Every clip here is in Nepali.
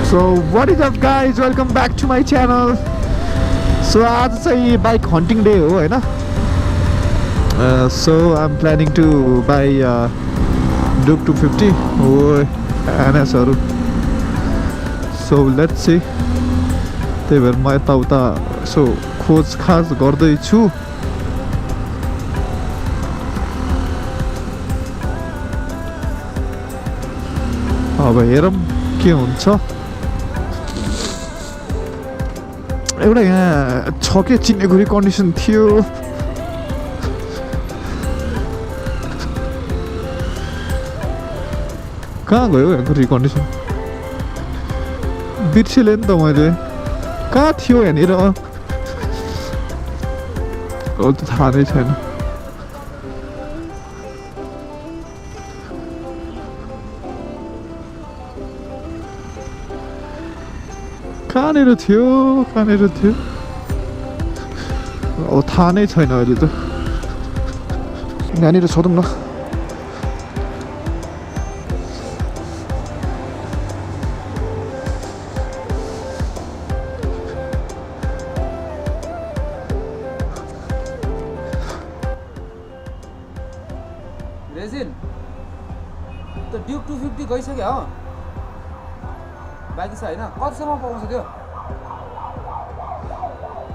So what is up guys, welcome back to my channel. So आज चाहिँ bike hunting day हो हैन. So I'm planning to buy Duke 250 or NS-हरु. So let's see. त्यही भएर म यताउता सो खोज खाज गर्दै छु. अब हेरौँ के हुन्छ. एउटा यहाँ छ के चिनेको रिकन्डिसन थियो. कहाँ गयो यहाँको रिकन्डिसन? बिर्सेँ नि त मैले. कहाँ थियो यहाँनिर? अहिले त थाहा नै छैन. कहाँनिर थियो? अब थाहा नै छैन अहिले त. यहाँनिर सोधौँ न. रेजिन त ड्युक 250 गइसक्यो हो. बाँकी छ हैन. कतिसम्म पाउँछ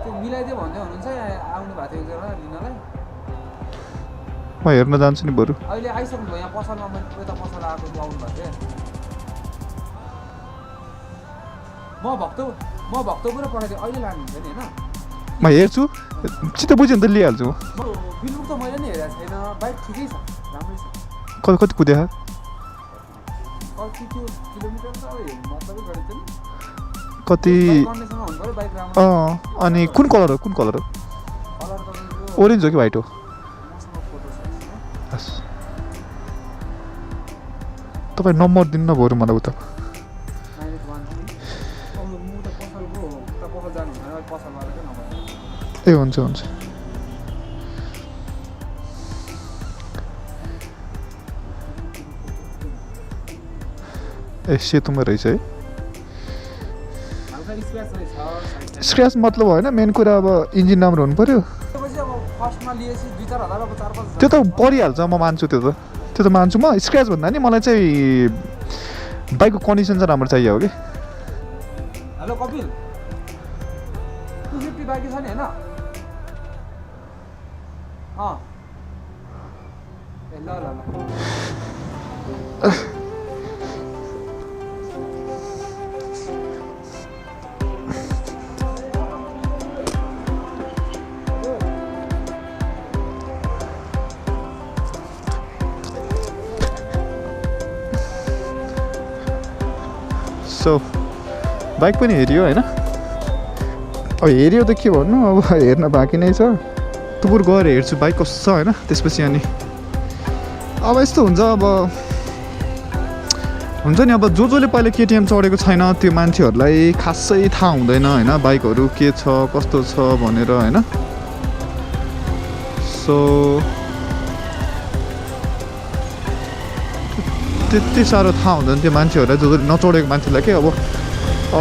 त्यो मिलाइदियो भन्दै हुनुहुन्छ. यहाँ आउनु भएको थियो एकजना लिनलाई. म हेर्न जान्छु नि बरु. अहिले आइसक्नु भयो यहाँ पसलमा. मैले यता पसल आएको आउनु भएको थियो. म भक्तपुर पठाइदिएँ. अहिले लानुहुन्छ नि हैन. म हेर्छु. चित्त बुझ्यो भने त लिइहाल्छु म. बिलबुक त मैले नि हेरेको छैन. बाइक ठिकै छ, राम्रै छ. कति कुद्यो? कति त्यो किलोमिटर त हेर्नु मतलबै गरेको नि. कति? कन्डिसनमा हुनु पर्यो बाइक राम्रो. अनि कुन कलर हो? कलर तपाईँको ओरेन्ज हो कि व्हाइट हो? तपाईँ नम्बर दिनु न बरु मलाई उता. ए हुन्छ. ए सेतुमा रहेछ है. स्क्रैच मतलब होइन. मेन कुरा अब इन्जिन राम्रो हुनु पर्यो. त्यो त परिहाल्छ. म मान्छु त्यो त मान्छु म. स्क्रैच भन्दा नि मलाई चाहिँ बाइकको कन्डिसन चाहिँ राम्रो चाहियो हो कि. हेलो कपिल, 250 बाइक छ नि हैन? ए ल सो बाइक पनि हेऱ्यो होइन. अब हेऱ्यो त के भन्नु. अब हेर्न बाँकी नै छ. टुर गएर हेर्छु बाइक कस्तो छ होइन. त्यसपछि अनि अब यस्तो हुन्छ. अब हुन्छ नि अब जसले पहिला KTM चढेको छैन त्यो मान्छेहरूलाई खासै थाहा हुँदैन होइन बाइकहरू के छ कस्तो छ भनेर होइन. सो त्यति साह्रो थाहा हुँदैन त्यो मान्छेहरूलाई जो नचढेको मान्छेलाई के. अब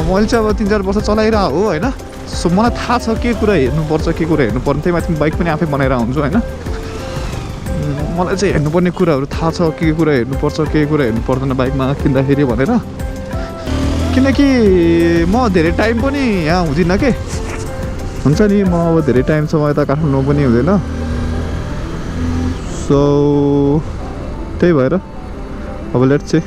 मैले चाहिँ अब 3-4 वर्ष चलाइरहेको हो होइन. सो मलाई थाहा छ के कुरा हेर्नुपर्छ के कुरा हेर्नु पर्ने. त्यही माथि बाइक पनि आफै बनाएर हुन्छु होइन. मलाई चाहिँ हेर्नुपर्ने कुराहरू थाहा छ. के कुरा हेर्नुपर्छ के कुरा हेर्नु पर्दैन बाइकमा किन्दाखेरि भनेर. किनकि म धेरै टाइम पनि यहाँ हुँदिनँ के. हुन्छ नि म अब धेरै टाइमसम्म यता काठमाडौँ पनि हुँदैन. सो त्यही भएर अब लेट्स सी.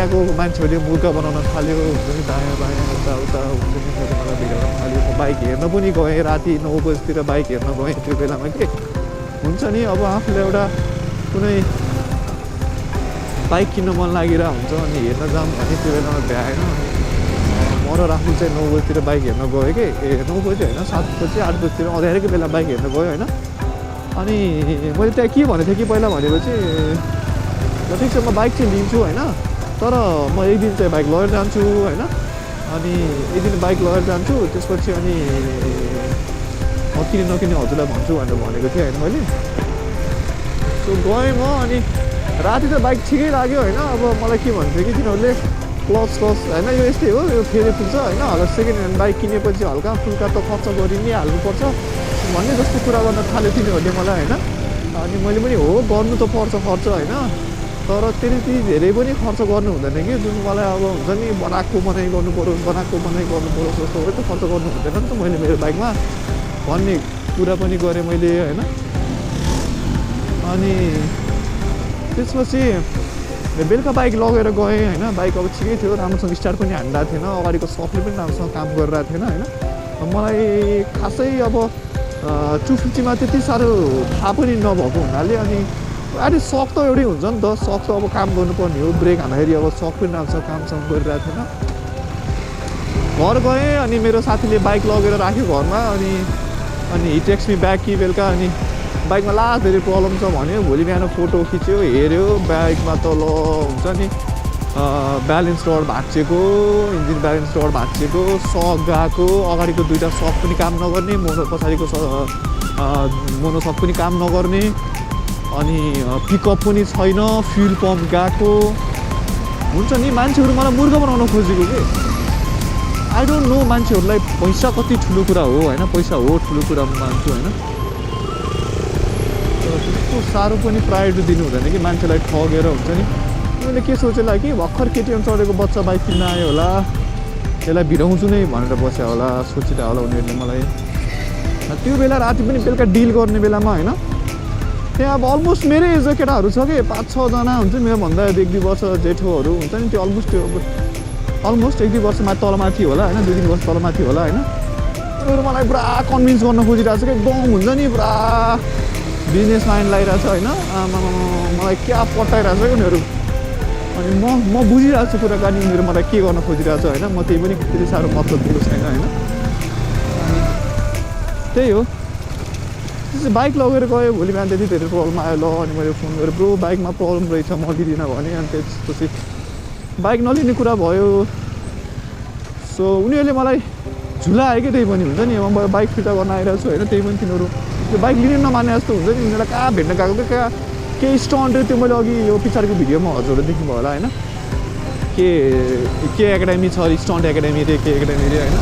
त्यहाँको मान्छेहरूले मुर्गा बनाउन थाल्यो हुन्छ नि दायाँ बायाँ यताउता हुन्छ नि मलाई भिडियो थाल्यो बाइक हेर्न पनि गएँ राति 9 बजीतिर बाइक हेर्न गएँ त्यो बेलामा के हुन्छ नि अब आफूले एउटा कुनै बाइक किन्न मन लागिरहेको हुन्छ अनि हेर्न जाऊँ भने त्यो बेलामा भ्याएन म र राहुल चाहिँ 9 बजीतिर बाइक हेर्न गयो कि 9 बजी होइन 7 बजी 8 बजीतिर अँध्यारोको बेला बाइक हेर्न गयो होइन अनि मैले त्यहाँ के भनेको थिएँ कि पहिला भनेपछि ल ठिक छ म बाइक चाहिँ लिन्छु होइन तर म एक दिन चाहिँ बाइक लगेर जान्छु होइन अनि एक दिन बाइक लगेर जान्छु त्यसपछि अनि म किने नकिने हजुरलाई भन्छु भनेर भनेको थिएँ होइन मैले सो गएँ म अनि राति त बाइक ठिकै लाग्यो होइन अब मलाई के भन्थ्यो कि तिनीहरूले क्लच होइन यो यस्तै हो यो फेरि फुल्छ होइन हल्का सेकेन्ड ह्यान्ड बाइक किनेपछि हल्का फुल्का त खर्च गरि नै हाल्नुपर्छ भन्ने जस्तो कुरा गर्न थाल्यो तिनीहरूले मलाई होइन अनि मैले पनि हो गर्नु त पर्छ खर्च होइन तर त्यति धेरै पनि खर्च गर्नु हुँदैन कि जुन मलाई अब हुन्छ नि बनाएको बनाइ गर्नु पऱ्यो जस्तो त खर्च गर्नु हुँदैन नि त मैले मेरो बाइकमा भन्ने कुरा पनि गरेँ मैले होइन अनि त्यसपछि बेलुका बाइक लगेर गएँ होइन बाइक अब ठिकै थियो राम्रोसँग स्टार्ट पनि हान्दिरहेको थिएन अगाडिको सकले पनि राम्रोसँग काम गरिरहेको थिएन होइन मलाई खासै अब 250मा त्यति साह्रो थाहा पनि नभएको हुनाले अनि अहिले सक त एउटै हुन्छ नि त सक त अब काम गर्नुपर्ने हो ब्रेक हान्दाखेरि अब सक पनि राम्रो कामसँग गरिरहेको थिएन घर गएँ अनि मेरो साथीले बाइक लगेर राख्यो घरमा अनि हि टेक्स्ट मी ब्याक कि बेलुका अनि बाइकमा लास्ट धेरै प्रब्लम छ भन्यो भोलि बिहान फोटो खिच्यो हेऱ्यो बाइकमा त ल हुन्छ नि ब्यालेन्स रड भाँचिएको इन्जिन ब्यालेन्स रड भाँचिएको सक गएको अगाडिको दुईवटा सक पनि काम नगर्ने पछाडिको मोनो सक पनि काम नगर्ने अनि पिकअप पनि छैन फ्युल पम्प गएको हुन्छ नि मान्छेहरू मलाई मूर्ख बनाउन खोजेको कि आई डोन्ट नो मान्छेहरूलाई पैसा कति ठुलो कुरा हो होइन पैसा हो ठुलो कुरा म मान्छु होइन त्यस्तो साह्रो पनि प्रायोरिटी दिनु हुँदैन कि मान्छेलाई ठगेर हुन्छ नि मैले के सोचेला कि भर्खर केटिएम चढेको बच्चा बाइक किन्न आयो होला यसलाई भिडाउँछु नै भनेर बस्यो होला सोचिरह होला उनीहरूले मलाई त्यो बेला राति पनि बेलुका डिल गर्ने बेलामा होइन त्यहाँ अब अलमोस्ट मेरै एजको केटाहरू छ कि 5-6 जना हुन्छ मेरोभन्दा 1-2 वर्ष जेठोहरू हुन्छ नि त्यो अलमोस्ट 1-2 वर्ष तलमाथि होला होइन 2-3 वर्ष तलमाथि होला होइन उनीहरू मलाई पुरा कन्भिन्स गर्न खोजिरहेको छ कि एकदम हुन्छ नि पुरा बिजनेस माइन्ड लगाइरहेको छ होइन मलाई क्या पटाइरहेको छ कि उनीहरू अनि म बुझिरहेको छु कुराकानी उनीहरू मलाई के गर्न खोजिरहेको छ होइन म त्यही पनि त्यति साह्रो मतलब दिएको छैन होइन अनि त्यही हो त्यसपछि बाइक लगेर गयो भोलि बिहान त्यति धेरै प्रब्लम आयो ल अनि मैले फोन गरेँ ब्रो बाइकमा प्रब्लम रहेछ म लिँदिनँ भने अनि त्यसपछि बाइक नलिने कुरा भयो सो उनीहरूले मलाई झुलायो कि त्यही पनि हुन्छ नि म बाइक फिर्ता गर्न आइरहेको छु होइन त्यही पनि तिनीहरू त्यो बाइक लिनु नमाने जस्तो हुन्छ नि उनीहरूलाई कहाँ भेट्न गएको कि कहाँ केही स्टन्ट त्यो मैले अघि यो पछाडिको भिडियोमा हजुरहरू देख्नुभयो होला होइन के एकाडेमी छ स्टन्ट एकाडेमी रे के एकाडेमी रे होइन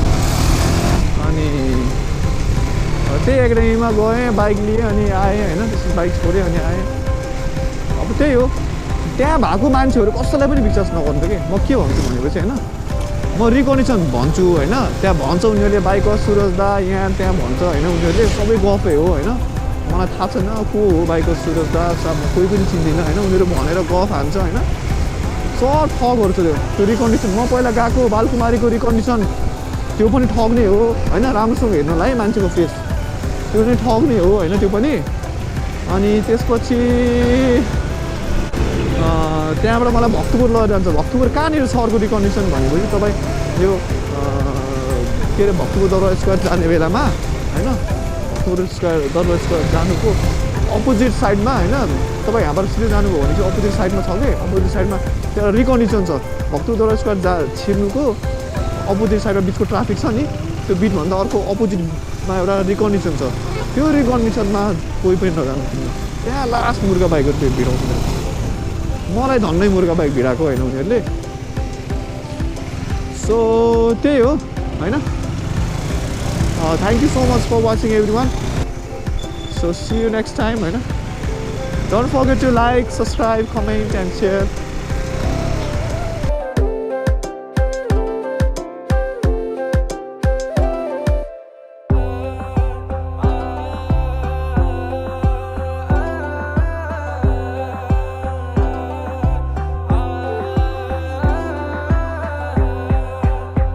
अनि त्यही एकाडेमीमा गएँ बाइक लिएँ अनि आएँ होइन त्यसपछि बाइक छोडेँ अनि आएँ अब त्यही हो त्यहाँ भएको मान्छेहरू कसैलाई पनि विश्वास नगर्नु कि म के भन्छु भनेपछि होइन म रिकन्डिसन भन्छु होइन त्यहाँ भन्छ उनीहरूले बाइक सुरज दा यहाँ त्यहाँ भन्छ होइन उनीहरूले सबै गफै हो होइन मलाई थाहा छैन को हो बाइक सुरज दा म कोही पनि चिन्दिनँ होइन उनीहरू भनेर गफ हान्छ होइन सब ठगहरू छ त्यो रिकन्डिसन म पहिला गएको बालकुमारीको रिकन्डिसन त्यो पनि ठग नै हो होइन राम्रोसँग हेर्नुलाई मान्छेको फेस त्यो पनि ठग नै हो होइन त्यो पनि अनि त्यसपछि त्यहाँबाट मलाई भक्तपुर लगेर जान्छ भक्तपुर कहाँनिर छ अर्को रिकन्डिसन भनेपछि तपाईँ यो के अरे भक्तपुर दरबार स्क्वायर जाने बेलामा होइन भक्तपुर दरबार स्क्वायर जानुको अपोजिट साइडमा होइन तपाईँ यहाँबाट सिधै जानुभयो भने चाहिँ अपोजिट साइडमा छ कि अपोजिट साइडमा त्यहाँ रिकन्डिसन छ भक्तपुर दरबार स्क्वायर छिर्नुको अपोजिट साइडमा बिचको ट्राफिक छ नि त्यो बिचभन्दा अर्को अपोजिटमा एउटा रिकन्डिसन छ त्यो रिकन्डिसनमा कोही पनि नजानु त्यहाँ लास्ट मुर्गा बाइकहरू त्यो भिडाउँछ मलाई धन्नै मुर्गा बाइक भिडाएको होइन उनीहरूले सो त्यही हो होइन thank you so much for watching everyone so see you next time होइन don't forget to like subscribe comment and share